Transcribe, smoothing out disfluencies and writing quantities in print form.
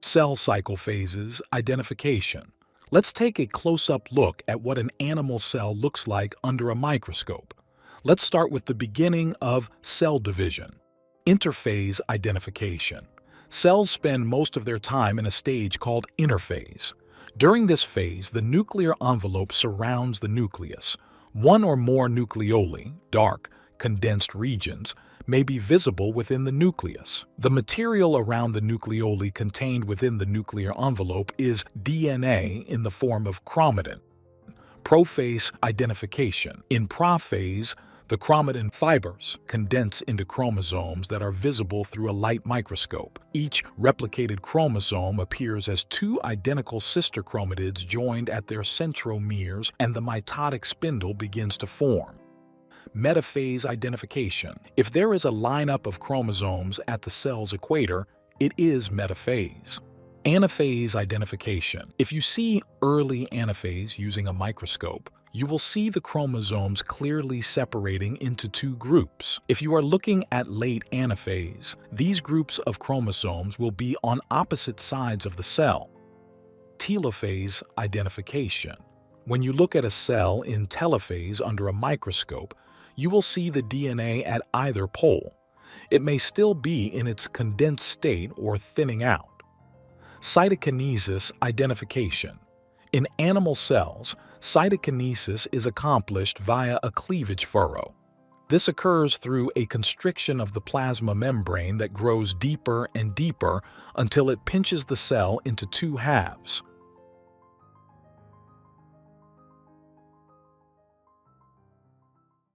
Cell cycle phases identification. Let's take a close-up look at what an animal cell looks like under a microscope. Let's start with the beginning of cell division. Interphase identification. Cells spend most of their time in a stage called interphase. During this phase, the nuclear envelope surrounds the nucleus. One or more nucleoli, dark, condensed regions, may be visible within the nucleus. The material around the nucleoli contained within the nuclear envelope is DNA in the form of chromatin. Prophase identification. In prophase, the chromatin fibers condense into chromosomes that are visible through a light microscope. Each replicated chromosome appears as two identical sister chromatids joined at their centromeres, and the mitotic spindle begins to form. Metaphase identification. If there is a lineup of chromosomes at the cell's equator, it is metaphase. Anaphase identification. If you see early anaphase using a microscope, you will see the chromosomes clearly separating into two groups. If you are looking at late anaphase, these groups of chromosomes will be on opposite sides of the cell. Telophase identification. When you look at a cell in telophase under a microscope, you will see the DNA at either pole. It may still be in its condensed state or thinning out. Cytokinesis identification. In animal cells, cytokinesis is accomplished via a cleavage furrow. This occurs through a constriction of the plasma membrane that grows deeper and deeper until it pinches the cell into two halves.